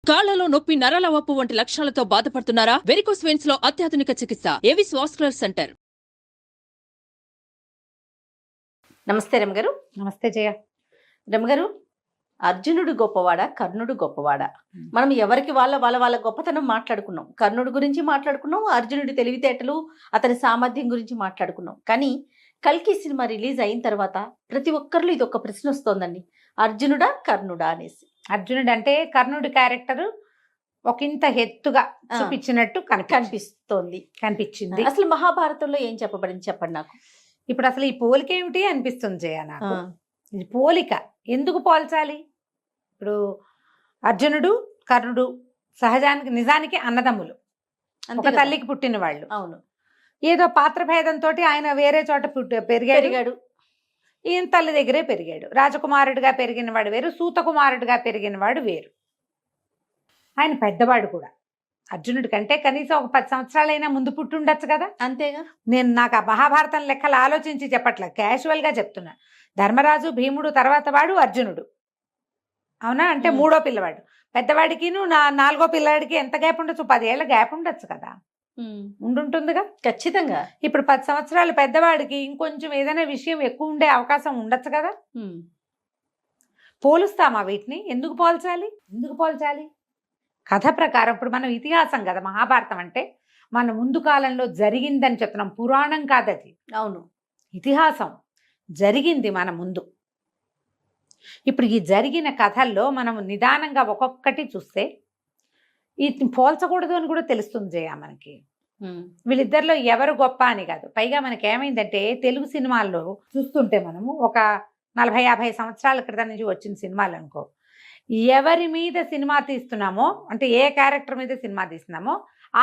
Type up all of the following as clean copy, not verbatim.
కాళ్లలో నొప్పి, నరాల వాపు వంటి లక్షణాలతో బాధపడుతున్నారా? వెరికోస్ వెయిన్స్ లో అత్యాధునిక చికిత్స ఏవిస్ వాస్కులర్ సెంటర్. నమస్తే రమగారు. నమస్తే జయ. రమగారు, అర్జునుడు గొప్పవాడా, కర్ణుడు గొప్పవాడా? మనం ఎవరికి వాళ్ళ గొప్పతనం మాట్లాడుకున్నాం. కర్ణుడి గురించి మాట్లాడుకున్నాం, అర్జునుడి తెలివితేటలు, అతని సామర్థ్యం గురించి మాట్లాడుకున్నాం. కానీ కల్కి సినిమా రిలీజ్ అయిన తర్వాత ప్రతి ఒక్కరిలో ఇది ఒక ప్రశ్న వస్తోందండి, అర్జునుడా కర్ణుడా అనేసి. అర్జునుడు అంటే కర్ణుడి క్యారెక్టర్ ఒకంత ఎత్తుగా చూపించినట్టు కనిపించింది. అసలు మహాభారతంలో ఏం చెప్పబడింది చెప్పండి నాకు. ఇప్పుడు అసలు ఈ పోలిక ఏమిటి అనిపిస్తుంది జయ నాకు. ఇది పోలిక ఎందుకు పోల్చాలి? ఇప్పుడు అర్జునుడు కర్ణుడు సహజానికి నిజానికి అన్నదమ్ములు, ఒక తల్లికి పుట్టిన వాళ్ళు. అవును. ఏదో పాత్ర భేదంతో ఆయన వేరే చోట పెరిగాడు, ఈయన తల్లి దగ్గరే పెరిగాడు. రాజకుమారుడిగా పెరిగిన వాడు వేరు, సూతకుమారుడిగా పెరిగిన వాడు వేరు. ఆయన పెద్దవాడు కూడా అర్జునుడి కంటే కనీసం ఒక 10 సంవత్సరాలైనా ముందు పుట్టుండొచ్చు కదా. అంతేగా. నాకు ఆ మహాభారతం లెక్కలు ఆలోచించి చెప్పట్లే, క్యాజువల్గా చెప్తున్నా. ధర్మరాజు, భీముడు తర్వాత వాడు అర్జునుడు, అవునా? అంటే మూడో పిల్లవాడు. పెద్దవాడికి నాలుగో పిల్లవాడికి ఎంత గ్యాప్ ఉండొచ్చు? 10 ఏళ్ళ గ్యాప్ ఉండొచ్చు కదా. ఉండుంటుందిగా ఖచ్చితంగా. ఇప్పుడు 10 సంవత్సరాలు పెద్దవాడికి ఇంకొంచెం ఏదైనా విషయం ఎక్కువ ఉండే అవకాశం ఉండొచ్చు కదా. పోలుస్తామా వీటిని? ఎందుకు పోల్చాలి? కథ ప్రకారం ఇప్పుడు మనం ఇతిహాసం కదా, మహాభారతం అంటే మన ముందు కాలంలో జరిగిందని చెప్తున్నాం, పురాణం కాదది. అవును, ఇతిహాసం జరిగింది మన ముందు. ఇప్పుడు ఈ జరిగిన కథల్లో మనం నిదానంగా ఒక్కొక్కటి చూస్తే ఇది పోల్చకూడదు అని కూడా తెలుస్తుంది జయ మనకి. వీళ్ళిద్దరిలో ఎవరు గొప్ప అని కాదు. పైగా మనకి ఏమైందంటే తెలుగు సినిమాల్లో చూస్తుంటే మనము ఒక 40-50 సంవత్సరాల క్రితం నుంచి వచ్చిన సినిమాలు అనుకో, ఎవరి మీద సినిమా తీస్తున్నామో, అంటే ఏ క్యారెక్టర్ మీద సినిమా తీస్తున్నామో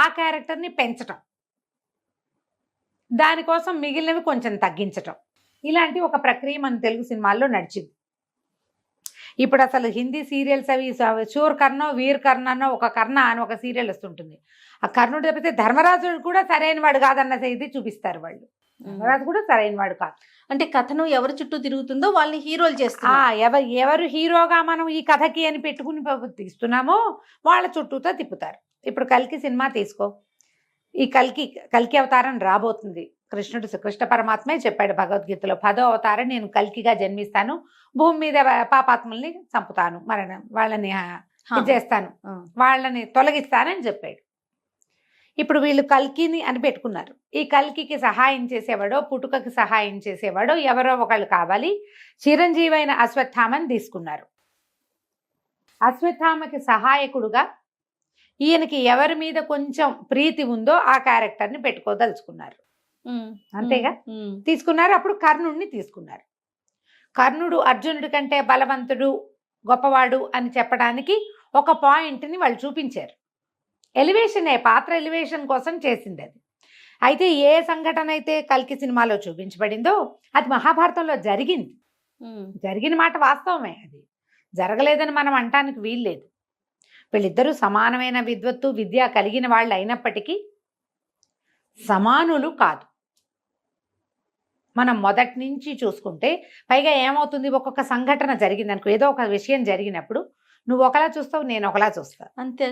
ఆ క్యారెక్టర్ని పెంచటం, దానికోసం మిగిలినవి కొంచెం తగ్గించటం, ఇలాంటి ఒక ప్రక్రియ మన తెలుగు సినిమాల్లో నడిచింది. ఇప్పుడు అసలు హిందీ సీరియల్స్ అవి శూర్ కర్ణ, వీర్ కర్ణ అన్న ఒక కర్ణ అని ఒక సీరియల్ వస్తుంటుంది. ఆ కర్ణుడు తప్పితే ధర్మరాజు కూడా సరైన వాడు కాదన్న ఇది చూపిస్తారు వాళ్ళు. ధర్మరాజు కూడా సరైన వాడు కాదు. అంటే కథను ఎవరి చుట్టూ తిరుగుతుందో వాళ్ళని హీరోలు చేస్తారు. ఎవరు హీరోగా మనం ఈ కథకి అని పెట్టుకుని తీస్తున్నామో వాళ్ళ చుట్టూతో తిప్పుతారు. ఇప్పుడు కల్కి సినిమా తీసుకో, ఈ కల్కి అవతారం రాబోతుంది. కృష్ణ పరమాత్మే చెప్పాడు భగవద్గీతలో, 10వ అవతారం నేను కల్కిగా జన్మిస్తాను, భూమి మీద పాపాత్ముల్ని చంపుతాను, వాళ్ళని చేస్తాను, వాళ్ళని తొలగిస్తానని చెప్పాడు. ఇప్పుడు వీళ్ళు కల్కిని అని పెట్టుకున్నారు. ఈ కల్కికి సహాయం చేసేవాడో, పుట్టుకకి సహాయం చేసేవాడో ఎవరో ఒకళ్ళు కావాలి. చిరంజీవి అయిన అశ్వత్థామని తీసుకున్నారు. అశ్వత్థామకి సహాయకుడుగా ఈయనకి ఎవరి మీద కొంచెం ప్రీతి ఉందో ఆ క్యారెక్టర్ని పెట్టుకోదలుచుకున్నారు. అంతేగా తీసుకున్నారు. అప్పుడు కర్ణుడిని తీసుకున్నారు. కర్ణుడు అర్జునుడి కంటే బలవంతుడు, గొప్పవాడు అని చెప్పడానికి ఒక పాయింట్ని వాళ్ళు చూపించారు. పాత్ర ఎలివేషన్ కోసం చేసింది అది. అయితే ఏ సంఘటన అయితే కల్కి సినిమాలో చూపించబడిందో అది మహాభారతంలో జరిగిన మాట వాస్తవమే. అది జరగలేదని మనం అనటానికి వీల్లేదు. వీళ్ళిద్దరూ సమానమైన విద్వత్తు, విద్య కలిగిన వాళ్ళు అయినప్పటికీ సమానులు కాదు. మనం మొదటి నుంచి చూసుకుంటే పైగా ఏమవుతుంది, ఒక్కొక్క సంఘటన జరిగింది అనుకో, ఏదో ఒక విషయం జరిగినప్పుడు నువ్వు ఒకలా చూస్తావు, నేను ఒకలా చూస్తా. అంతే.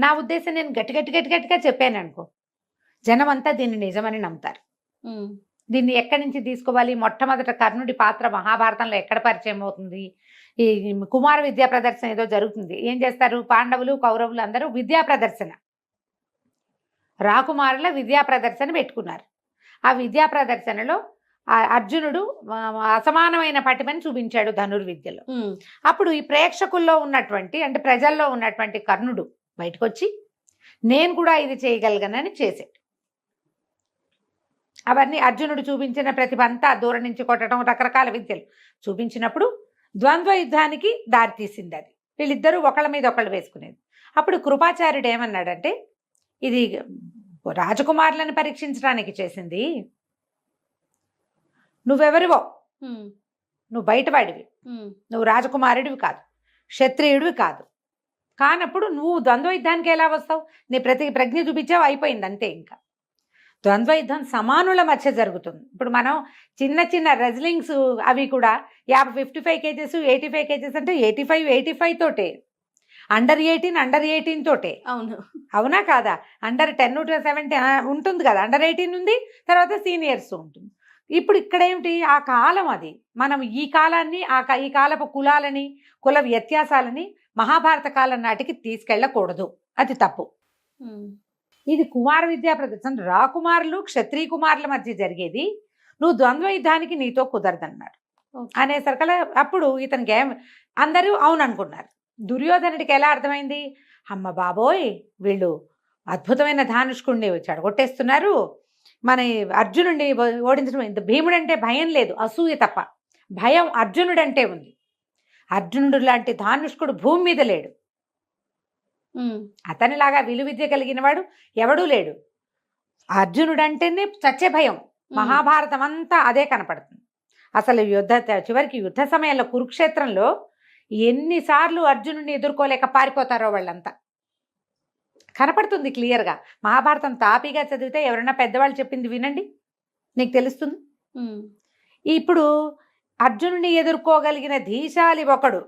నా ఉద్దేశం నేను గట్టిగా చెప్పాను అనుకో, జనం అంతా దీన్ని నిజమని నమ్ముతారు. దీన్ని ఎక్కడి నుంచి తీసుకోవాలి? మొట్టమొదట కర్ణుడి పాత్ర మహాభారతంలో ఎక్కడ పరిచయం అవుతుంది? ఈ కుమార విద్యా ప్రదర్శన ఏదో జరుగుతుంది. ఏం చేస్తారు? పాండవులు, కౌరవులు అందరూ విద్యా ప్రదర్శన, రాకుమారుల విద్యా ప్రదర్శన పెట్టుకున్నారు. ఆ విద్యా ప్రదర్శనలో అర్జునుడు అసమానమైన పటిమని చూపించాడు ధనుర్విద్యలో. అప్పుడు ఈ ప్రేక్షకుల్లో ఉన్నటువంటి, అంటే ప్రజల్లో ఉన్నటువంటి కర్ణుడు బయటకు వచ్చి నేను కూడా ఇది చేయగలిగానని చేశాడు. అవన్నీ అర్జునుడు చూపించిన ప్రతిభ అంతా దూరం నుంచి కొట్టడం, రకరకాల విద్యలు చూపించినప్పుడు ద్వంద్వ యుద్ధానికి దారితీసింది అది. వీళ్ళిద్దరూ ఒకళ్ళ మీద ఒకళ్ళు వేసుకునేది. అప్పుడు కృపాచార్యుడు ఏమన్నాడంటే, ఇది రాజకుమారులను పరీక్షించడానికి చేసింది, నువ్వెవరివో, నువ్వు బయటవాడివి, నువ్వు రాజకుమారుడివి కాదు, క్షత్రియుడివి కాదు. కానప్పుడు నువ్వు ద్వంద్వ యుద్ధానికి ఎలా వస్తావు? నీ ప్రజ్ఞ చూపించావు, అయిపోయింది అంతే. ఇంకా ద్వంద్వ యుద్ధం సమానుల మధ్య జరుగుతుంది. ఇప్పుడు మనం చిన్న చిన్న రెజ్లింగ్స్ అవి కూడా 55 kgs 85 kgs అంటే 85 తోటే. అండర్ 18 తోటే. అవును. అవునా కాదా? అండర్ 10 to 17 ఉంటుంది కదా, అండర్ 18 ఉంది, తర్వాత సీనియర్స్ ఉంటుంది. ఇప్పుడు ఇక్కడ ఏమిటి, ఆ కాలం అది. మనం ఈ కాలాన్ని ఈ కాలపు కులాలని, కుల వ్యత్యాసాలని మహాభారత కాలం నాటికి తీసుకెళ్ళకూడదు, అది తప్పు. ఇది కుమార విద్యా ప్రదర్శన, రాకుమారులు క్షత్రియ కుమారుల మధ్య జరిగేది, నువ్వు ద్వంద్వ యుద్ధానికి నీతో కుదరదన్నాడు. అనేసరికల్లా అప్పుడు ఇతనికి అందరూ అవును అనుకున్నారు. దుర్యోధనుడికి ఎలా అర్థమైంది, అమ్మ బాబోయ్ వీళ్ళు అద్భుతమైన ధానుష్కుడిని చెడగొట్టేస్తున్నారు, మన అర్జునుడిని ఓడించడం. ఇంత భీముడంటే భయం లేదు, అసూయ తప్ప. భయం అర్జునుడంటే ఉంది. అర్జునుడు లాంటి ధానుష్కుడు భూమి మీద లేడు. అతనిలాగా విలువిద్య కలిగిన వాడు ఎవడూ లేడు. అర్జునుడంటేనే చచ్చే భయం. మహాభారతం అంతా అదే కనపడుతుంది. అసలు చివరికి యుద్ధ సమయంలో కురుక్షేత్రంలో ఎన్నిసార్లు అర్జునుడిని ఎదుర్కోలేక పారిపోతారో వాళ్ళంతా కనపడుతుంది క్లియర్గా. మహాభారతం తాపీగా చదివితే ఎవరైనా పెద్దవాళ్ళు చెప్పింది వినండి, నీకు తెలుస్తుంది. ఇప్పుడు అర్జునుడిని ఎదుర్కోగలిగిన ధీశాలి ఒకడు,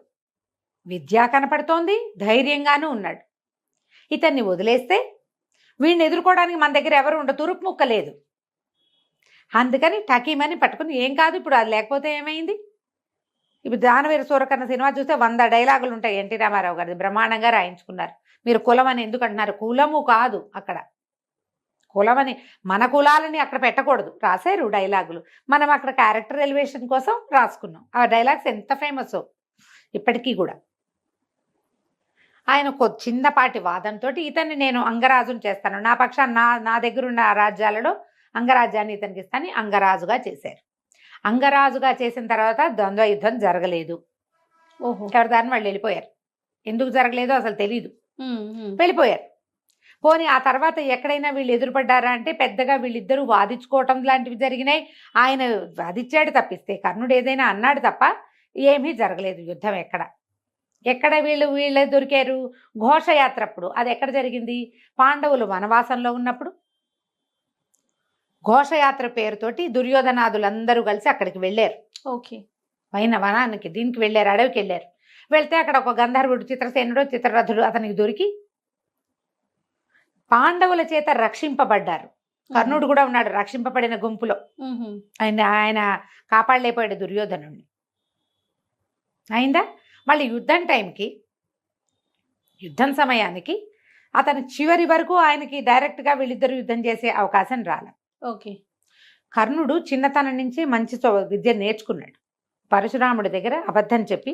విద్య కనపడుతోంది, ధైర్యంగానూ ఉన్నాడు. ఇతన్ని వదిలేస్తే వీడిని ఎదుర్కోవడానికి మన దగ్గర ఎవరు ఉండదు, తురుపు ముక్క లేదు. అందుకని టకీమని పట్టుకుని ఏం కాదు, ఇప్పుడు అది లేకపోతే ఏమైంది. ఇప్పుడు దానవీర సూరకర్ణ సినిమా చూస్తే 100 డైలాగులు ఉంటాయి. ఎన్టీ రామారావు గారిది బ్రహ్మాండంగా రాయించుకున్నారు. మీరు కులం అని ఎందుకు అంటున్నారు, కులము కాదు అక్కడ, కులమని మన కులాలని అక్కడ పెట్టకూడదు. రాశారు డైలాగులు, మనం అక్కడ క్యారెక్టర్ ఎలివేషన్ కోసం రాసుకున్నాం. ఆ డైలాగ్స్ ఎంత ఫేమస్ ఇప్పటికీ కూడా. ఆయన ఒక చిన్నపాటి వాదంతో ఇతన్ని నేను అంగరాజును చేస్తాను, నా పక్షాన్ని నా దగ్గరున్న రాజ్యాలలో అంగరాజ్యాన్ని ఇతనికి ఇస్తాను, అంగరాజుగా చేశారు. అంగరాజుగా చేసిన తర్వాత ద్వంద్వ యుద్ధం జరగలేదు. ఎవరి దాన్ని వాళ్ళు వెళ్ళిపోయారు. ఎందుకు జరగలేదో అసలు తెలీదు, వెళ్ళిపోయారు. పోనీ ఆ తర్వాత ఎక్కడైనా వీళ్ళు ఎదురుపడ్డారా అంటే పెద్దగా వీళ్ళిద్దరూ వాదించుకోవటం లాంటివి జరిగినాయి. ఆయన వాదించాడు తప్పిస్తే, కర్ణుడు ఏదైనా అన్నాడు తప్ప ఏమీ జరగలేదు యుద్ధం. ఎక్కడ వీళ్ళు దొరికారు, ఘోషయాత్ర అప్పుడు. అది ఎక్కడ జరిగింది, పాండవులు వనవాసంలో ఉన్నప్పుడు ఘోషయాత్ర పేరుతోటి దుర్యోధనాదులందరూ కలిసి అక్కడికి వెళ్ళారు. ఓకే, వనానికి దీనికి వెళ్ళారు, అడవికి వెళ్ళారు. వెళ్తే అక్కడ ఒక గంధర్వుడు, చిత్రసేనుడు, చిత్రరథుడు అతనికి దొరికి పాండవుల చేత రక్షింపబడ్డారు. కర్ణుడు కూడా ఉన్నాడు రక్షింపబడిన గుంపులో. ఆయన కాపాడలేకపోయాడు దుర్యోధనుడిని. అయిందా. మళ్ళీ యుద్ధం సమయానికి అతను చివరి వరకు ఆయనకి డైరెక్ట్గా వీళ్ళిద్దరు యుద్ధం చేసే అవకాశం రాలే. ఓకే, కర్ణుడు చిన్నతనం నుంచి మంచి విద్య నేర్చుకున్నాడు. పరశురాముడి దగ్గర అబద్ధం చెప్పి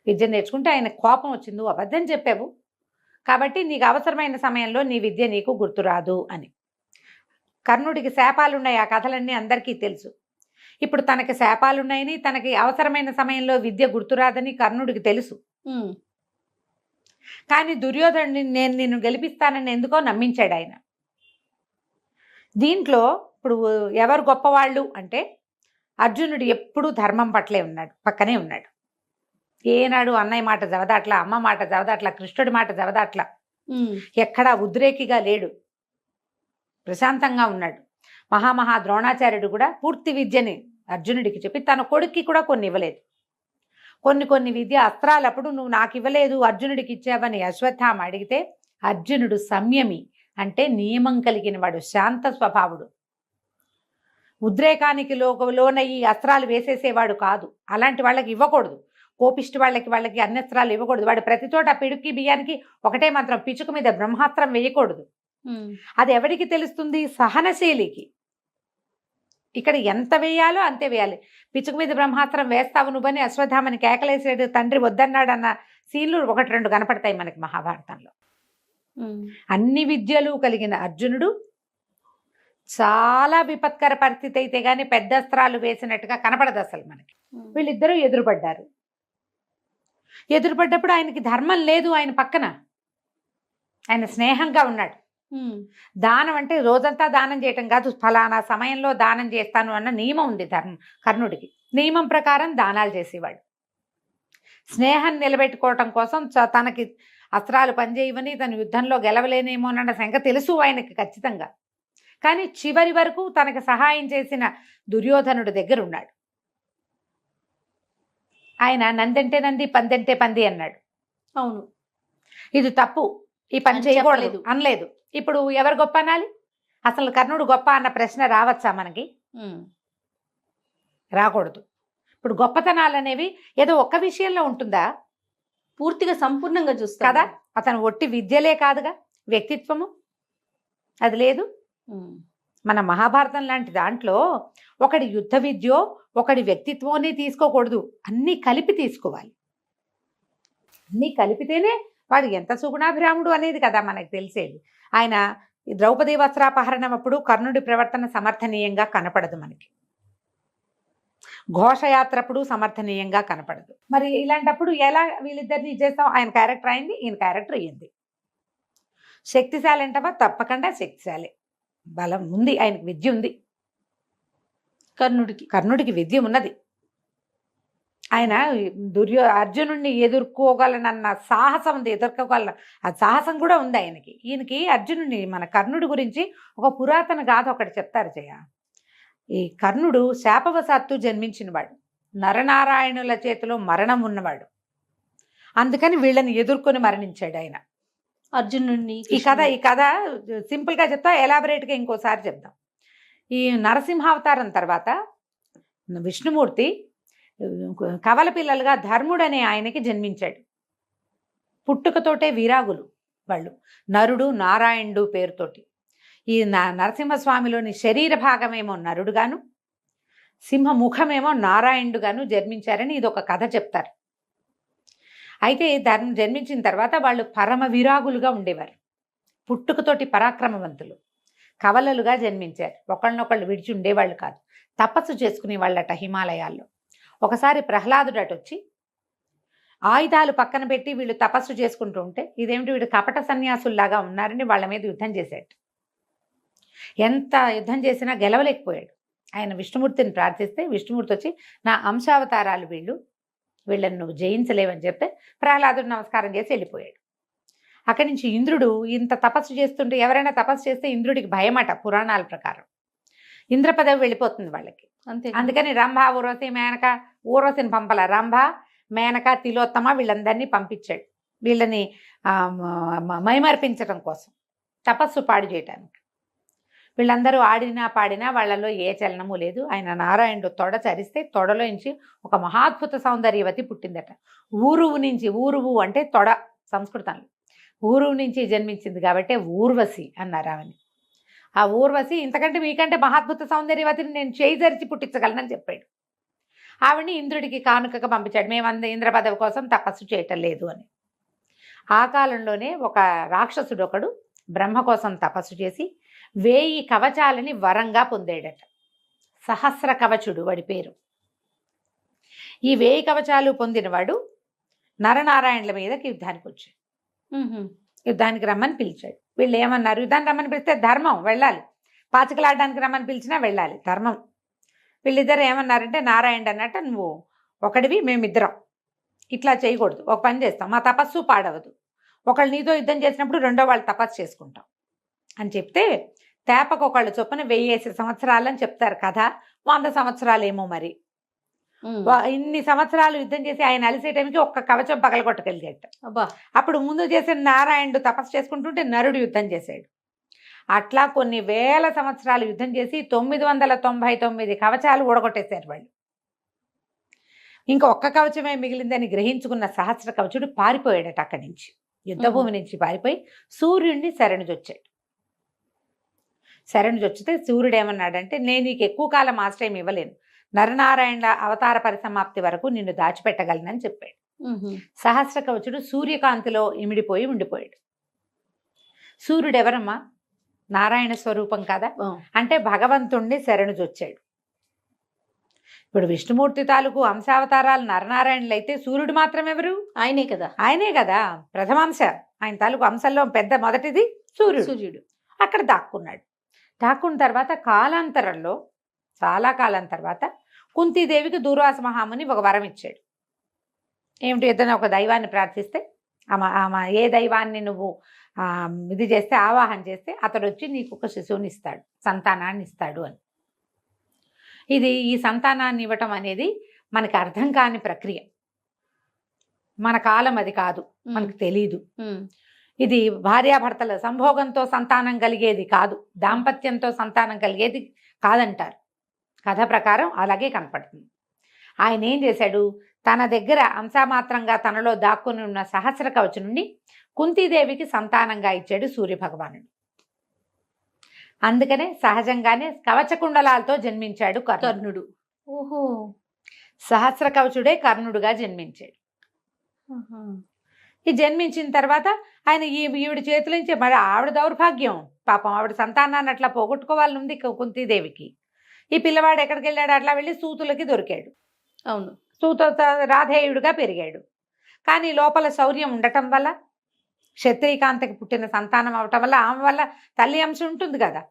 విద్య నేర్చుకుంటే ఆయన కోపం వచ్చింది, నువ్వు అబద్ధం చెప్పావు కాబట్టి నీకు అవసరమైన సమయంలో నీ విద్య నీకు గుర్తురాదు అని. కర్ణుడికి శాపాలున్నాయి, ఆ కథలన్నీ అందరికీ తెలుసు. ఇప్పుడు తనకి శాపాలున్నాయని, తనకి అవసరమైన సమయంలో విద్య గుర్తురాదని కర్ణుడికి తెలుసు. కానీ దుర్యోధనుడిని నేను నిన్ను గెలిపిస్తానని ఎందుకో నమ్మించాడు ఆయన. దీంట్లో ఇప్పుడు ఎవరు గొప్పవాళ్ళు అంటే అర్జునుడు ఎప్పుడూ ధర్మం పక్కనే ఉన్నాడు. ఏనాడు అన్నయ్య మాట జవదాట్లా, అమ్మ మాట జవదాట్లా, కృష్ణుడి మాట జవదాట్లా, ఎక్కడా ఉద్రేకిగా లేడు, ప్రశాంతంగా ఉన్నాడు. మహామహా ద్రోణాచార్యుడు కూడా పూర్తి విద్యని అర్జునుడికి చెప్పి తన కొడుక్కి కూడా కొన్ని ఇవ్వలేదు. కొన్ని విద్య అస్త్రాలప్పుడు నువ్వు నాకు ఇవ్వలేదు అర్జునుడికి ఇచ్చావని అశ్వత్థామ అడిగితే అర్జునుడు సంయమి, అంటే నియమం కలిగిన వాడు, శాంత స్వభావుడు, ఉద్రేకానికి లోనయ్యి అస్త్రాలు వేసేసేవాడు కాదు. అలాంటి వాళ్ళకి ఇవ్వకూడదు, కోపిష్టి వాళ్ళకి అన్యస్త్రాలు ఇవ్వకూడదు. వాడు ప్రతి చోట పిడుక్కి బియ్యానికి ఒకటే మంత్రం, పిచుక మీద బ్రహ్మాస్త్రం వేయకూడదు. అది ఎవరికి తెలుస్తుంది, సహనశీలికి. ఇక్కడ ఎంత వేయాలో అంతే వేయాలి. పిచుక మీద బ్రహ్మాస్త్రం వేస్తావు నువ్వని అశ్వత్థామని కేకలేసాడు, తండ్రి వద్దన్నాడు అన్న సీన్లు 1-2 కనపడతాయి మనకి మహాభారతంలో. అన్ని విద్యలు కలిగిన అర్జునుడు చాలా విపత్కర పరిస్థితి అయితే గాని పెద్ద అస్త్రాలు వేసినట్టుగా కనపడదు అసలు మనకి. వీళ్ళిద్దరూ ఎదురుపడ్డప్పుడు ఆయనకి ధర్మం లేదు, ఆయన పక్కన ఆయన స్నేహంగా ఉన్నాడు. దానం అంటే రోజంతా దానం చేయటం కాదు, ఫలానా సమయంలో దానం చేస్తాను అన్న నియమం ఉంది కర్ణుడికి. నియమం ప్రకారం దానాలు చేసేవాడు. స్నేహం నిలబెట్టుకోవటం కోసం తనకి అస్త్రాలు పనిచేయవని, తను యుద్ధంలో గెలవలేనేమోనన్న సంగతి తెలుసు ఆయనకి ఖచ్చితంగా. కానీ చివరి వరకు తనకు సహాయం చేసిన దుర్యోధనుడి దగ్గర ఉన్నాడు. ఆయన నందంటే నంది, పందంటే పంది అన్నాడు. అవును. ఇది తప్పు, ఈ పని అని చేయకూడదు చెప్పలేదు. అనలేదు. ఇప్పుడు ఎవరు గొప్ప అనాలి? అసలు కర్ణుడు గొప్ప అన్న ప్రశ్న రావచ్చా మనకి? రాకూడదు. ఇప్పుడు గొప్పతనాలు అనేవి ఏదో ఒక్క విషయంలో ఉంటుందా? పూర్తిగా సంపూర్ణంగా చూస్తా కదా, అతను ఒట్టి విద్యలే కాదుగా, వ్యక్తిత్వము అది లేదు. మన మహాభారతం లాంటి దాంట్లో ఒకడి యుద్ధ విద్యో ఒకడి వ్యక్తిత్వాన్ని తీసుకోకూడదు, అన్నీ కలిపి తీసుకోవాలి. అన్నీ కలిపితేనే వాడు ఎంత సుగుణాభిరాముడు అనేది కదా మనకు తెలిసేది. ఆయన ద్రౌపది వస్త్రాపహరణం అప్పుడు కర్ణుడి ప్రవర్తన సమర్థనీయంగా కనపడదు మనకి, ఘోషయాత్ర అప్పుడు సమర్థనీయంగా కనపడదు. మరి ఇలాంటప్పుడు ఎలా వీళ్ళిద్దరిని చేస్తాం? ఆయన క్యారెక్టర్ అయింది, ఈయన క్యారెక్టర్ అయ్యింది. శక్తిశాలి అంటావా? తప్పకుండా శక్తిశాలి, బలం ఉంది, ఆయనకు విద్య ఉంది. కర్ణుడికి విద్య ఉన్నది. ఆయన అర్జునుడిని ఎదుర్కోగలనన్న సాహసం ఉంది, ఎదుర్కోగలన ఆ సాహసం కూడా ఉంది ఆయనకి. ఈయనకి అర్జునుడిని, మన కర్ణుడి గురించి ఒక పురాతన గాథ ఒకటి చెప్తారు జయ. ఈ కర్ణుడు శాపవశాత్తు జన్మించినవాడు, నరనారాయణుల చేతిలో మరణం ఉన్నవాడు. అందుకని వీళ్ళని ఎదుర్కొని మరణించాడు ఆయన అర్జునుడిని. ఈ కథ సింపుల్గా చెప్తా, ఎలాబరేట్గా ఇంకోసారి చెప్దాం. ఈ నరసింహావతారం తర్వాత విష్ణుమూర్తి కవల పిల్లలుగా ధర్ముడు అనే ఆయనకి జన్మించాడు. పుట్టుకతోటే వీరాగులు వాళ్ళు, నరుడు నారాయణుడు పేరుతోటి. ఈ నరసింహస్వామిలోని శరీర భాగమేమో నరుడుగాను, సింహముఖమేమో నారాయణుడుగాను జన్మించారని ఇది ఒక కథ చెప్తారు. అయితే జన్మించిన తర్వాత వాళ్ళు పరమ విరాగులుగా ఉండేవారు, పుట్టుకతోటి పరాక్రమవంతులు, కవలలుగా జన్మించారు. ఒకళ్ళనొకళ్ళు విడిచి ఉండేవాళ్ళు కాదు, తపస్సు చేసుకునే వాళ్ళట హిమాలయాల్లో. ఒకసారి ప్రహ్లాదుడు అటు వచ్చి ఆయుధాలు పక్కన పెట్టి వీళ్ళు తపస్సు చేసుకుంటూ ఉంటే, ఇదేమిటి వీళ్ళు కపట సన్యాసుల్లాగా ఉన్నారని వాళ్ళ మీద యుద్ధం చేశాడు. ఎంత యుద్ధం చేసినా గెలవలేకపోయాడు. ఆయన విష్ణుమూర్తిని ప్రార్థిస్తే విష్ణుమూర్తి వచ్చి, నా అంశావతారాలు వీళ్ళని నువ్వు జయించలేవని చెప్తే ప్రహ్లాదుడు నమస్కారం చేసి వెళ్ళిపోయాడు. అక్కడి నుంచి ఇంద్రుడు ఇంత తపస్సు చేస్తుంటే, ఎవరైనా తపస్సు చేస్తే ఇంద్రుడికి భయమట పురాణాల ప్రకారం. ఇంద్ర పదవి వెళ్ళిపోతుంది వాళ్ళకి. అంతే. అందుకని రంభ, ఊర్వశి, మేనక, ఊర్వశిని పంపల, రంభ, మేనక, తిలోత్తమ వీళ్ళందరినీ పంపించాడు, వీళ్ళని మైమర్పించడం కోసం, తపస్సు పాడు చేయటానికి. వీళ్ళందరూ ఆడినా పాడినా వాళ్ళలో ఏ చలనము లేదు. ఆయన నారాయణుడు తొడ చరిస్తే తొడలో నుంచి ఒక మహాద్భుత సౌందర్యవతి పుట్టిందట. ఊరువు నుంచి, ఊరువు అంటే తొడ సంస్కృతంలో, ఊరువు నుంచి జన్మించింది కాబట్టి ఊర్వశి అన్నారు ఆమెని. ఆ ఊర్వశి ఇంతకంటే మీకంటే మహాద్భుత సౌందర్యవతిని నేను చేయి జరిచి పుట్టించగలనని చెప్పాడు. ఆవిడ్ని ఇంద్రుడికి కానుకగా పంపించాడు, మేమంద ఇంద్ర పదవి కోసం తపస్సు చేయటం లేదు అని. ఆ కాలంలోనే ఒక రాక్షసుడు ఒకడు బ్రహ్మ కోసం తపస్సు చేసి 1000 కవచాలని వరంగా పొందాడట. సహస్ర కవచుడు వాడి పేరు. ఈ 1000 కవచాలు పొందినవాడు నరనారాయణుల మీదకి యుద్ధానికి వచ్చాడు. యుద్ధానికి రమ్మని పిలిచాడు. వీళ్ళు ఏమన్నారు? యుద్ధానికి రమ్మని పిలిస్తే ధర్మం, వెళ్ళాలి. పాచికలాడడానికి రమ్మని పిలిచినా వెళ్ళాలి, ధర్మం. వీళ్ళిద్దరు ఏమన్నారంటే, నారాయణుడు అన్నట్టు నువ్వు ఒకడివి, మేమిద్దరం ఇట్లా చేయకూడదు, ఒక పని చేస్తాం, మా తపస్సు పాడవదు, ఒకళ్ళు నీతో యుద్ధం చేసినప్పుడు రెండో వాళ్ళు తపస్సు చేసుకుంటాం అని చెప్తే, తేపకు ఒకళ్ళు చొప్పున 1000 సంవత్సరాలని చెప్తారు కదా, 100 సంవత్సరాలేమో మరి. ఇన్ని సంవత్సరాలు యుద్ధం చేసి ఆయన అలిసే టైంకి ఒక్క కవచం పగలగొట్టగలిగాట. అప్పుడు ముందు చేసిన నారాయణుడు తపస్సు చేసుకుంటుంటే నరుడు యుద్ధం చేశాడు. అట్లా కొన్ని వేల సంవత్సరాలు యుద్ధం చేసి 999 కవచాలు ఊడగొట్టేశారు వాళ్ళు. ఇంకా ఒక్క కవచమే మిగిలిందని గ్రహించుకున్న సహస్ర కవచుడు పారిపోయాడట అక్కడి నుంచి, యుద్ధభూమి నుంచి పారిపోయి సూర్యుడిని శరణుజొచ్చాడు. శరణుజొచ్చితే సూర్యుడు ఏమన్నాడంటే, నేను నీకు ఎక్కువ కాలం ఆశ్రయం ఇవ్వలేను, నరనారాయణుల అవతార పరిసమాప్తి వరకు నిన్ను దాచిపెట్టగలనని చెప్పాడు. సహస్ర కవచుడు సూర్యకాంతిలో ఇమిడిపోయి ఉండిపోయాడు. సూర్యుడు ఎవరమ్మా? నారాయణ స్వరూపం కదా, అంటే భగవంతుణ్ణి శరణుజొచ్చాడు. ఇప్పుడు విష్ణుమూర్తి తాలూకు అంశావతారాలు నరనారాయణులు అయితే సూర్యుడు మాత్రం ఎవరు? ఆయనే కదా. ఆయనే కదా ప్రథమాంశ. ఆయన తాలూకు అంశంలో పెద్ద మొదటిది సూర్యుడు. అక్కడ దాక్కున్నాడు. దాక్కున్న తర్వాత కాలాంతరంలో, చాలా కాలం తర్వాత కుంతీదేవికి దూర్వాస మహాముని ఒక వరం ఇచ్చాడు. ఏమిటి? ఏదైనా ఒక దైవాన్ని ప్రార్థిస్తే, ఆమె ఏ దైవాన్ని నువ్వు ఇది చేస్తే, ఆవాహన చేస్తే అతడు వచ్చి నీకు ఒక శిశువుని ఇస్తాడు, సంతానాన్ని ఇస్తాడు అని. ఈ సంతానాన్ని ఇవ్వటం అనేది మనకి అర్థం కాని ప్రక్రియ. మన కాలం అది కాదు, మనకు తెలీదు. ఇది భార్యాభర్తల సంభోగంతో సంతానం కలిగేది కాదు, దాంపత్యంతో సంతానం కలిగేది కాదంటారు. కథ ప్రకారం అలాగే కనపడుతుంది. ఆయన ఏం చేశాడు, తన దగ్గర అంశమాత్రంగా తనలో దాక్కుని ఉన్న సహస్ర కవచం నుండి కుంతీదేవికి సంతానంగా ఇచ్చాడు సూర్యభగవానుడు. అందుకనే సహజంగానే కవచకుండలాలతో జన్మించాడు కర్ణుడు. ఓహో, సహస్ర కవచుడే కర్ణుడుగా జన్మించాడు. ఈ జన్మించిన తర్వాత ఆయన ఈవిడి చేతుల నుంచి, మరి ఆవిడ దౌర్భాగ్యం పాపం, ఆవిడ సంతానాన్ని అట్లా పోగొట్టుకోవాలని ఉంది కుంతీదేవికి. ఈ పిల్లవాడు ఎక్కడికి వెళ్ళాడు, అట్లా వెళ్ళి సూతులకి దొరికాడు. అవును, సూత రాధేయుడుగా పెరిగాడు. కానీ లోపల శౌర్యం ఉండటం వల్ల, క్షత్రియకాంతకి పుట్టిన సంతానం అవటం వల్ల, ఆమె వల్ల తల్లి అంశం ఉంటుంది కదా,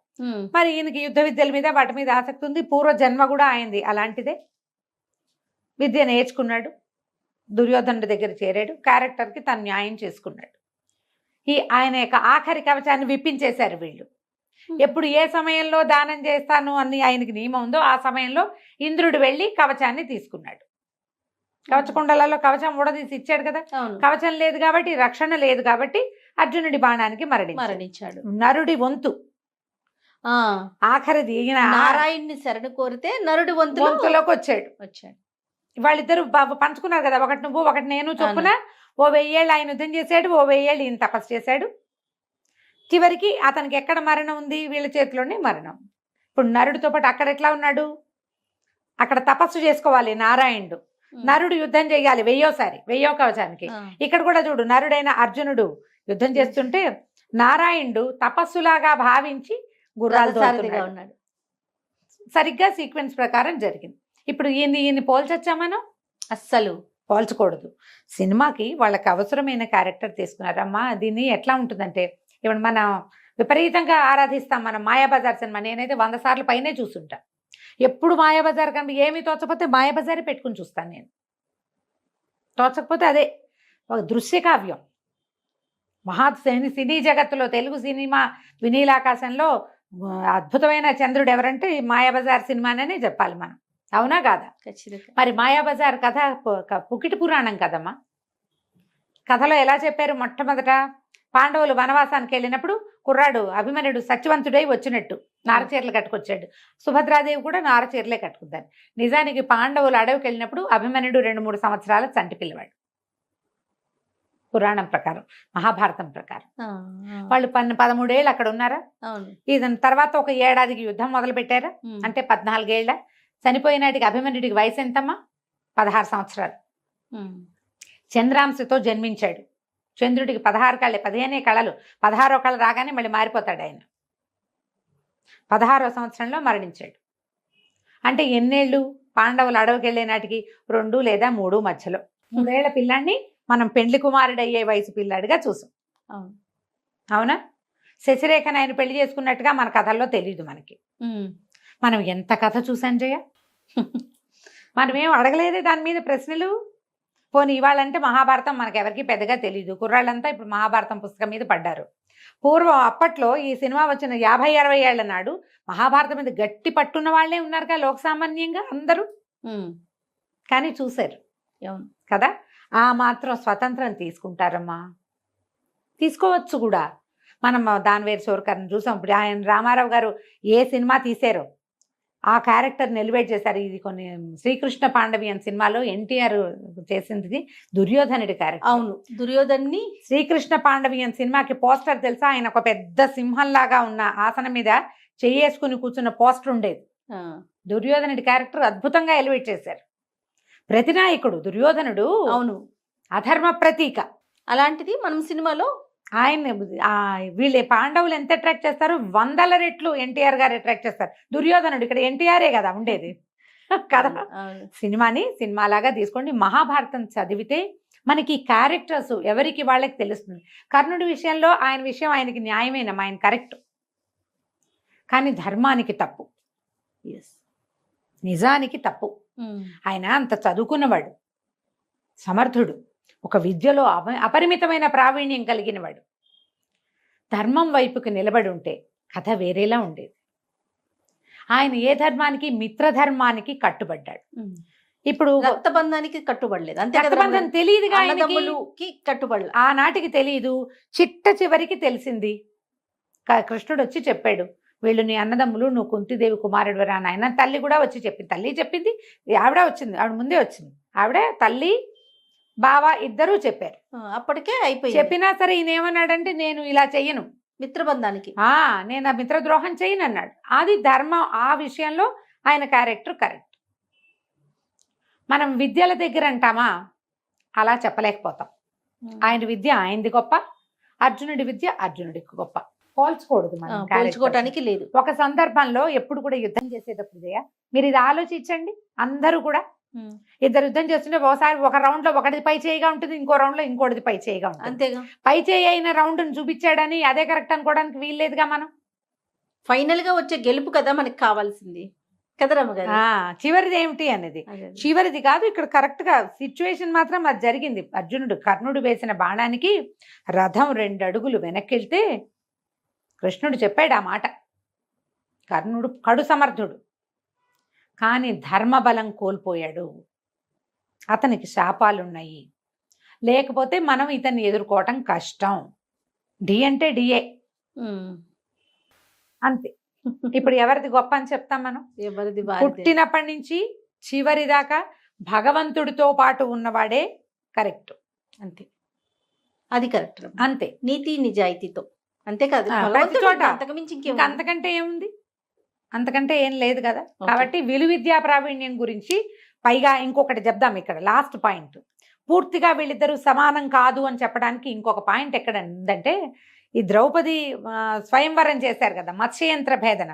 మరి ఈయనకి యుద్ధ విద్యల మీద వాటి మీద ఆసక్తి ఉంది. పూర్వ జన్మ కూడా అయింది అలాంటిదే. విద్య నేర్చుకున్నాడు, దుర్యోధనుడి దగ్గర చేరాడు, క్యారెక్టర్కి తను న్యాయం చేసుకున్నాడు. ఆయన యొక్క ఆఖరి కవచాన్ని విప్పించేశారు వీళ్ళు. ఎప్పుడు ఏ సమయంలో దానం చేస్తాను అని ఆయనకి నియమం ఉందో ఆ సమయంలో ఇంద్రుడు వెళ్ళి కవచాన్ని తీసుకున్నాడు. కవచకుండలలో కవచం ఊడదీసి ఇచ్చాడు కదా, కవచం లేదు కాబట్టి, రక్షణ లేదు కాబట్టి అర్జునుడి బాణానికి మరణించాడు. నరుడి వంతు ఆఖరిది, నారాయణ్ణి శరణు కోరితే నరుడి వంతులోకి వచ్చాడు. వాళ్ళిద్దరు పంచుకున్నారు కదా, ఒకటి నువ్వు ఒకటి నేను చొప్పున. ఓ 1000 ఏళ్ళు ఆయన యుద్ధం చేశాడు, ఓ 1000 ఏళ్ళు ఈయన తపస్సు చేశాడు. చివరికి అతనికి ఎక్కడ మరణం ఉంది, వీళ్ళ చేతిలోనే మరణం. ఇప్పుడు నరుడితో పాటు అక్కడ ఎట్లా ఉన్నాడు, అక్కడ తపస్సు చేసుకోవాలి నారాయణుడు, నరుడు యుద్ధం చేయాలి 1000 కవచానికి. ఇక్కడ కూడా చూడు, నరుడైన అర్జునుడు యుద్ధం చేస్తుంటే నారాయణుడు తపస్సులాగా భావించి గుర్రాలతో ఉన్నాడు. సరిగ్గా సీక్వెన్స్ ప్రకారం జరిగింది. ఇప్పుడు ఈయన్ని పోల్చొచ్చా మనం? అస్సలు పోల్చకూడదు. సినిమాకి వాళ్ళకి అవసరమైన క్యారెక్టర్ తీసుకున్నారమ్మా. దీన్ని ఎట్లా ఉంటుందంటే, ఇప్పుడు మనం విపరీతంగా ఆరాధిస్తాం మనం మాయాబజార్ సినిమా. నేనైతే 100 సార్లు పైనే చూస్తుంటా. ఎప్పుడు మాయాబజార్ కనుక ఏమీ తోచకపోతే మాయాబజారే పెట్టుకుని చూస్తాను నేను. తోచకపోతే అదే ఒక దృశ్య కావ్యం. సినీ జగత్తులో, తెలుగు సినిమా వినీలాకాశంలో అద్భుతమైన చంద్రుడు ఎవరంటే మాయాబజార్ సినిమానే చెప్పాలి మనం. అవునా కాదా? ఖచ్చితంగా. మరి మాయాబజార్ కథ పుకిటి పురాణం కదమ్మా. కథలో ఎలా చెప్పారు, మొట్టమొదట పాండవులు వనవాసానికి వెళ్ళినప్పుడు కుర్రాడు అభిమన్యుడు సత్యవంతుడై వచ్చినట్టు నారచీరలు కట్టుకొచ్చాడు. సుభద్రాదేవి కూడా నారచీరలే కట్టుకుందాన్ని. నిజానికి పాండవులు అడవికి వెళ్ళినప్పుడు అభిమన్యుడు 2-3 సంవత్సరాల చంటి పిల్లవాడు. పురాణం ప్రకారం, మహాభారతం ప్రకారం. వాళ్ళు 13 ఏళ్ళు అక్కడ ఉన్నారా? ఇదని తర్వాత ఒక ఏడాదికి యుద్ధం మొదలు పెట్టారా? అంటే 14 ఏళ్ళ. చనిపోయినాటికి అభిమన్యుడికి వయసు ఎంతమ్మా? 16 సంవత్సరాలు. చంద్రాంశతో జన్మించాడు. చంద్రుడికి 16 కళ్ళే, 15 కళలు. 16వ కళ రాగానే మళ్ళీ మారిపోతాడు ఆయన. 16వ సంవత్సరంలో మరణించాడు. అంటే ఎన్నేళ్ళు? పాండవులు అడవికి వెళ్ళే నాటికి 2 లేదా 3 మధ్యలో. 3 ఏళ్ల పిల్లాడిని మనం పెండ్లి కుమారుడు అయ్యే వయసు పిల్లాడిగా చూసాం. అవునా? శశిరేఖను ఆయన పెళ్లి చేసుకున్నట్టుగా మన కథల్లో తెలియదు మనకి. మనం ఎంత కథ చూసాం జయ, మనమేం అడగలేదే దాని మీద ప్రశ్నలు. పోనీ ఇవాళంటే మహాభారతం మనకెవరికి పెద్దగా తెలియదు. కుర్రాళ్ళంతా ఇప్పుడు మహాభారతం పుస్తకం మీద పడ్డారు. పూర్వం అప్పట్లో ఈ సినిమా వచ్చిన 50-60 ఏళ్ల నాడు మహాభారతం మీద గట్టి పట్టున్న వాళ్ళే ఉన్నారుగా లోక సామాన్యంగా అందరూ. కానీ చూశారు కదా. ఆ మాత్రం స్వతంత్రం తీసుకుంటారమ్మా, తీసుకోవచ్చు కూడా. మనం దానివేరు సోరకర్ని చూసాం. ఇప్పుడు ఆయన రామారావు గారు ఏ సినిమా తీశారో ఆ క్యారెక్టర్ ఎలివేట్ చేశారు. ఇది కొన్ని శ్రీకృష్ణ పాండవి అనే సినిమాలో ఎన్టీఆర్ చేసింది దుర్యోధనుడి క్యారెక్టర్. అవును, దుర్యోధన్ని. శ్రీకృష్ణ పాండవి అనే సినిమాకి పోస్టర్ తెలుసా? ఆయన ఒక పెద్ద సింహంలాగా ఉన్న ఆసనం మీద చెయ్యేసుకుని కూర్చున్న పోస్టర్ ఉండేది. దుర్యోధనుడి క్యారెక్టర్ అద్భుతంగా ఎలివేట్ చేశారు. ప్రతినాయకుడు దుర్యోధనుడు. అవును, అధర్మ ప్రతీక. అలాంటిది మనం సినిమాలో ఆయన వీళ్ళే పాండవులు ఎంత అట్రాక్ట్ చేస్తారు, 100 రెట్లు ఎన్టీఆర్ గారు అట్రాక్ట్ చేస్తారు. దుర్యోధనుడు ఇక్కడ ఎన్టీఆరే కదా ఉండేది కదా. సినిమాలాగా తీసుకోండి. మహాభారతం చదివితే మనకి క్యారెక్టర్స్ ఎవరికి వాళ్ళకి తెలుస్తుంది. కర్ణుడి విషయంలో ఆయన విషయం ఆయనకి న్యాయమేనమ్మా, ఆయన కరెక్ట్. కానీ ధర్మానికి తప్పు, నిజానికి తప్పు. ఆయన అంత చదువుకున్నవాడు, సమర్థుడు, ఒక విద్యలో అపరిమితమైన ప్రావీణ్యం కలిగినవాడు. ధర్మం వైపుకి నిలబడి ఉంటే కథ వేరేలా ఉండేది. ఆయన ఏ ధర్మానికి, మిత్రధర్మానికి కట్టుబడ్డాడు. ఇప్పుడు రక్తబంధానికి కట్టుబడలేదు అంతే కదా రక్తబంధం రమగారు? తెలియదుగా ఆయనకి. అన్నదమ్ములుకి కట్టుబడలే. ఆనాటికి తెలియదు, చివరికి తెలిసింది. కృష్ణుడు వచ్చి చెప్పాడు, వీళ్ళు నీ అన్నదమ్ములు, నువ్వు కుంతిదేవి కుమారుడు రా నాయన. తల్లి కూడా వచ్చి చెప్పింది, తల్లి చెప్పింది, ఆవిడ వచ్చింది, ఆవిడ ముందే వచ్చింది. ఆవిడ తల్లి బావ ఇద్దరూ చెప్పారు. అప్పటికే అయిపోయింది. చెప్పినా సరే ఈయన ఏమన్నాడంటే, నేను ఇలా చెయ్యను, మిత్రబంధానికి నేను ఆ మిత్రద్రోహం చేయను అన్నాడు. అది ధర్మం. ఆ విషయంలో ఆయన క్యారెక్టర్ కరెక్ట్. మనం విద్యల దగ్గర అంటామా, అలా చెప్పలేకపోతాం. ఆయన విద్య ఆయనది గొప్ప, అర్జునుడి విద్య అర్జునుడికి గొప్ప. పోల్చుకోవద్దు మనం. పోల్చుకోవటానికి లేదు. ఒక సందర్భంలో ఎప్పుడు కూడా యుద్ధం చేసేటప్పుడు మీరు ఇది ఆలోచించండి. అందరూ కూడా ఇద్దరు యుద్ధం చేస్తుంటే ఒకసారి ఒక రౌండ్ లో ఒకటిది పై చేయిగా ఉంటుంది, ఇంకో రౌండ్ లో ఇంకోటిది పై చేయిగా ఉంటుంది. అంతేగా. పై చేయి అయిన రౌండ్ చూపించాడని అదే కరెక్ట్ అనుకోవడానికి వీల్లేదుగా. మనం ఫైనల్ గా వచ్చే గెలుపు కదా మనకి కావాల్సింది కదా రమగారు. చివరిది ఏమిటి అనేది చివరిది కాదు. ఇక్కడ కరెక్ట్ గా సిచ్యువేషన్ మాత్రం అది జరిగింది. అర్జునుడు కర్ణుడు వేసిన బాణానికి రథం 2 అడుగులు వెనక్కెళ్తే కృష్ణుడు చెప్పాడు ఆ మాట. కర్ణుడు కడు సమర్థుడు, కానీ ధర్మబలం కోల్పోయాడు. అతనికి శాపాలున్నాయి, లేకపోతే మనం ఇతన్ని ఎదుర్కోవటం కష్టం. డి అంటే డిఏ అంతే. ఇప్పుడు ఎవరిది గొప్ప అని చెప్తాం మనం? ఎవరిది? పుట్టినప్పటి నుంచి చివరి దాకా భగవంతుడితో పాటు ఉన్నవాడే కరెక్ట్. అంతే, అది కరెక్ట్. అంతే, నీతి నిజాయితీతో. అంతే కాదు, ప్రతి చోట. అంతకుమించి అంతకంటే ఏముంది? అంతకంటే ఏం లేదు కదా. కాబట్టి విలువిద్యా ప్రావీణ్యం గురించి పైగా ఇంకొకటి చెప్దాం. ఇక్కడ లాస్ట్ పాయింట్, పూర్తిగా వీళ్ళిద్దరూ సమానం కాదు అని చెప్పడానికి ఇంకొక పాయింట్ ఎక్కడ ఉందంటే, ఈ ద్రౌపది స్వయంవరం చేశారు కదా, మత్స్యయంత్ర భేదన.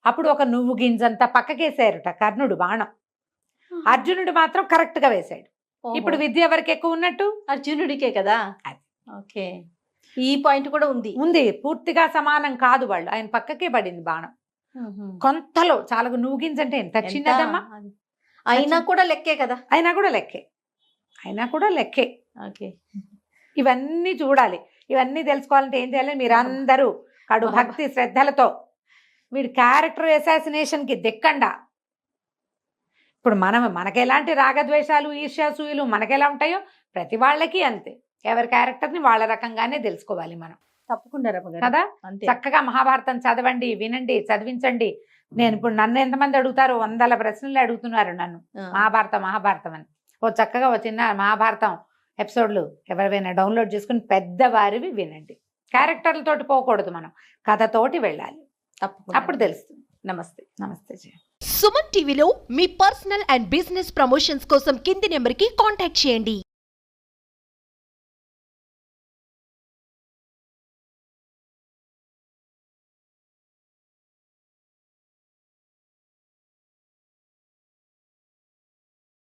అప్పుడు ఒక నువ్వు గింజంతా పక్కకేసారుట కర్ణుడు బాణం, అర్జునుడు మాత్రం కరెక్ట్ గా వేశాడు. ఇప్పుడు విద్య ఎవరికి ఎక్కువ ఉన్నట్టు? అర్జునుడికే కదా. ఓకే, ఈ పాయింట్ కూడా ఉంది. పూర్తిగా సమానం కాదు వాళ్ళు, ఆయన పక్కకే పడింది బాణం. కొంతలో చాలా నువ్వు గింజంటే ఎంత చిన్నదమ్మా, అయినా కూడా లెక్కే కదా. అయినా కూడా లెక్కే. ఓకే, ఇవన్నీ చూడాలి. ఇవన్నీ తెలుసుకోవాలంటే ఏం చేయాలి? మీరు అందరూ కడు భక్తి శ్రద్ధలతో వీడి క్యారెక్టర్ అసాసినేషన్ కి దిక్కండా. ఇప్పుడు మనకి ఎలాంటి రాగద్వేషాలు, ఈర్ష్యాసూయులు మనకెలా ఉంటాయో ప్రతి వాళ్ళకి అంతే. ఎవరి క్యారెక్టర్ ని వాళ్ళ రకంగానే తెలుసుకోవాలి మనం. తప్పకుండా కదా. చక్కగా మహాభారతం చదవండి, వినండి, చదివించండి. నేను ఇప్పుడు నన్ను ఎంతమంది అడుగుతారు, 100 ప్రశ్నలు అడుగుతున్నారు నన్ను, మహాభారతం అని. చక్కగా చిన్న మహాభారతం ఎపిసోడ్లు ఎవరైనా డౌన్లోడ్ చేసుకుని పెద్దవారివి వినండి. క్యారెక్టర్లతోటి పోకూడదు, మనం కథతోటి వెళ్ళాలి. అప్పుడు తెలుస్తుంది. నమస్తే. సుమన్ టీవీలో మీ పర్సనల్ అండ్ బిజినెస్ ప్రమోషన్స్ కోసం కింది నెంబర్కి కాంటాక్ట్ చేయండి.